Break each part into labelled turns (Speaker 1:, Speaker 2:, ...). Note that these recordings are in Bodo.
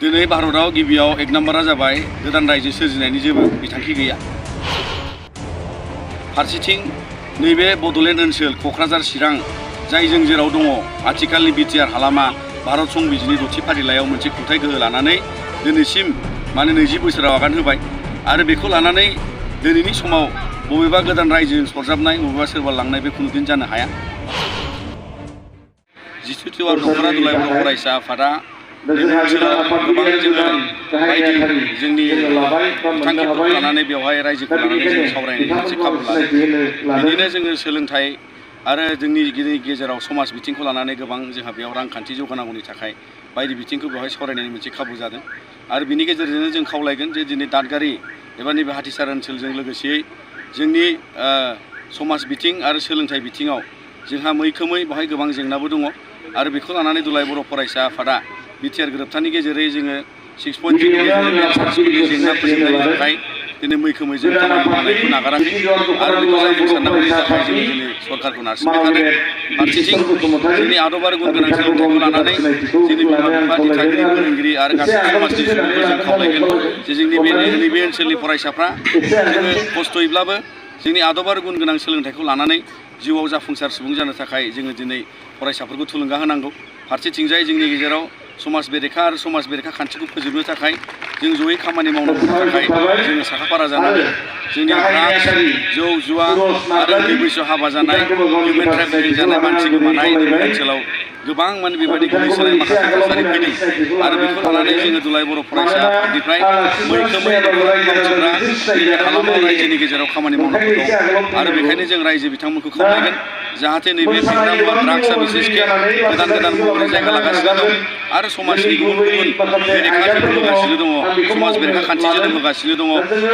Speaker 1: दिनै भारतआव गिबियाव एक नम्बरा जाबाय गोदान रायजो सोरजिनायनि जेबो बिथांखि गैया। फारसेथिं नैबे बड'लेण्ड ओनसोल क'क्राझार चिरां जायजों जेराव दङ आथिखालनि बिटिआर हालामा भारत संबिजिरनि दथि फारिलाइयाव मोनसे खुंथाय गोहो लानानै दिनैसिम 20 बोसोराव आगान होबाय आरो बेखौ लानानै दिनैनि समाव बबेबा गोदान रायजोजों सरजाबनाय बबेबा सोरबा लांनाय बे खुनुदिन जानो हाया। जिथुथुवा दख'रा दुलाय बर' फरायसा आफादा नैबे ओनसोलाव गोबां जोङो बायदि जोंनि बिथांखिफोरखौ लानानै बेवहाय रायजोखौ लानानै जों सावरायनायनि मोनसे खाबु लादों। बिदिनो जोङो सोलोंथाइ आरो जोंनि गेजेराव समाज बिथिंखौ लानानै गोबां जोंहा बेयाव रांखान्थि जौगानांगौनि थाखाय बायदि बिथिंखौ बेवहाय सावरायनायनि मोनसे खाबु जादों आरो बिनि गेजेरजोंनो जों खावलायगोन जे दिनै दादगारि एबा नैबे हाथिसार ओनसोलजों लोगोसेयै जोंनि समाज बिथिं आरो सोलोंथाइ बिथिङाव जोंहा मैखोमै बेवहाय गोबां जेंनाबो दङ आरो बेखौ लानानै दुलाय बर' फरायसा आफादा बिटिआर गोरोबथानि गेजेरै जोङो 6.3 नि गेजेरजों सानस्रिफोरनि जेंना फोजोबनायनि थाखाय दिनै मैखोमै जों खामानि मावनायखौ नागाराखै आरो बेखौ जाफुंसारनांगौनि थाखाय जों दिनै सरकारखौ नारसिनबाय थादों। फारसेथिं जोंनि आदब आरो गुन गोनां सोलोंथाइखौ लानानै जोंनि बिमा बिफा दिथागिरि फोरोंगिरि आरो गासै समाजनि सुबुंफोरखौ जों खावलायगोन जे जोंनि नैबे ओनसोलनि फरायसाफ्रा जोङो खस्थ'यैब्लाबो जोंनि आदब आरो गुन गोनां सोलोंथाइखौ लानानै जिउआव जाफुंसार सुबुं जानो थाखाय जोङो दिनै फरायसाफोरखौ थुलुंगा होनांगौ। फारसेथिंजाय जोंनि गेजेराव समाज बेरेखा आरो समाज बेरेखा खान्थिखौ फोजोबनो थाखाय जों जयै खामानि मावनांगौनि थाखाय जोङो साखाफारा जानांगोन। जोंनि ड्राग्स जौ जुवा आरो उन्दै बैसोआव हाबा जानाय हिउमेन ट्राफिकिं जानाय मानसि गोमानाय नैबे ओनसोलाव गोबां बेबायदि गोग्लैसोनाय माखासे थासारि फैदों आरो बेखौ लानानै जोङो दुलाय बर' फरायसा आफादनिफ्राय मैखोमै मावथिग्रा नैबे हालामाव रायजोनि गेजेराव खामानि मावनांगौ दं आरो बेखायनो जों रायजो बिथांमोनखौ खावलायगोन जाहाथे नैबे फेग्रा मुवा ड्राग्सआ बिसेसके गोदान महरै जायगा लागासिनो दं आरो समाजनि गुबुन बेरेखा जोनोम होगासिनो दङ, समाज बेरेखा खान्थि जोनोम होगासिनो दङ।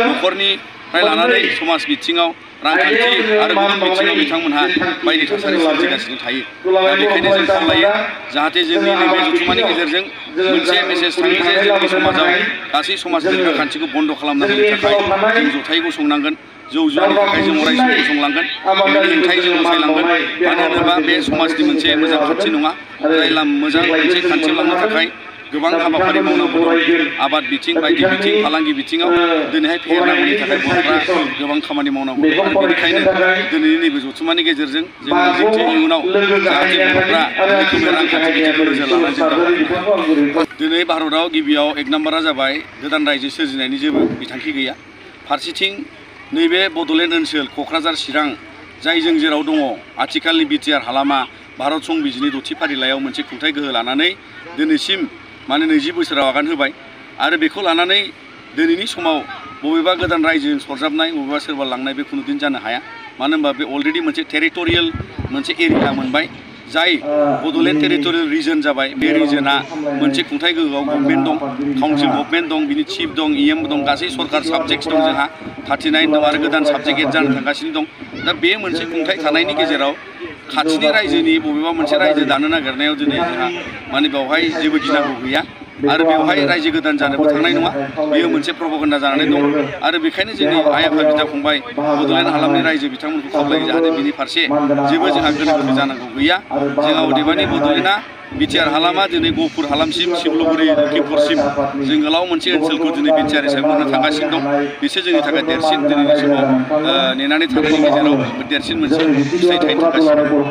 Speaker 1: न'खरनिफ्राय लानानै समाज बिथिङाव रांखान्थि आरो गुबुन बिथिङाव बिथांमोनहा बायदि थासारि सोमजिगासिनो थायो। दा बेखायनो जों खावलायो जाहाथे जोंनि नैबे जथुम्मानि गेजेरजों मोनसे मेसेज थाङो जे जोंनि समाजाव गासै समाज बेरेखा खान्थिखौ बन्द' खालामनांगौनि थाखाय जों जथायै गसंनांगोन। जौ जुवानि थाखाय जों अरायसम गसंलांगोन, बेनि हेंथायै जों गसंलांगोन। मानो होनोबा बे समाजनि मोनसे मोजां खान्थि नङा। जाय मोजां मोनसे खान्थियाव लांनो थाखाय गोबां हाबाफारि मावनांगौ दं। आबाद बिथिं बायदि बिथिं फालांगि बिथिङाव दिनैहाय फेहेरनांगौनि थाखाय बर'फ्रा गोबां खामानि मावनांगौ दं आरो बेनिखायनो दिनैनि नैबे जथुम्मानि गेजेरजों जों मिजिंथियो इयुनाव जाहाथे बर'फ्रा मैखोमै रांखान्थि बिथिंखौ नोजोर लानानै जों दावगालांनो हायो। दिनै भारतआव गिबियाव एक नम्बरा जाबाय गोदान रायजो सोरजिनायनि जेबो बिथांखि गैया। फारसेथिं नैबे बड'लेण्ड ओनसोल क'क्राझार चिरां जायजों जेराव दङ आथिखालनि बिटिआर हालामा भारत संबिजिरनि दथि फारिलाइयाव मोनसे खुंथाय गोहो लानानै दिनैसिम 20 बोसोराव आगान होबाय आरो बेखौ लानानै दिनैनि समाव बबेबा गोदान रायजोजों सरजाबनाय बबेबा सोरबा लांनाय बे खुनुदिन जानो हाया। मानो होनबा बे अलरेडि मोनसे टेरिटरियेल मोनसे एरिया मोनबाय जाय बड'लेण्ड टेरिटरियेल रिजन जाबाय। बे रिजोना मोनसे खुंथाय गोहोआव गभर्नमेन्ट दं, काउन्सिल गभर्नमेन्ट दं, बिनि चिफ दं, EM दं, गासै सरकार साबजेक्ट्स दं जोंहा 39 दं आरो गोदान साबजेक्ट एड जानो थांगासिनो दं। दा बे मोनसे खुंथाय थानायनि गेजेराव खाथिनि रायजोनि बबेबा मोनसे रायजो दानो नागिरनायाव दिनै जोंहा बेवहाय जेबो गिनांगौ गैया आरो बेवहाय रायजो गोदान जानोबो थांनाय नङा। बेयो मोनसे प्रपगेन्डा जानानै दं आरो बेखायनो जोंनि आइ आफा बिदा फंबाय बड'लेण्ड हालामनि रायजो बिथांमोनखौ खावलायो जाहाथे बिनि फारसे जेबो जोंहा गोनो गोथो जानांगौ गैया। जोंहा अदेबानि बड'लेण्डआ बिटिआर हालामा दिनै गहपुर हालामसिम, सिमलुगुरि, लखिमपुरसिम जों गोलाव मोनसे ओनसोलखौ दिनै बिटिआर हिसाबै मोननो थांगासिनो दं। बिसोर जोंनि थाखाय देरसिन दिनैनि समाव नेनानै थानायनि गेजेराव देरसिन मोनसे फिथाइ थायनो थांगासिनो दं।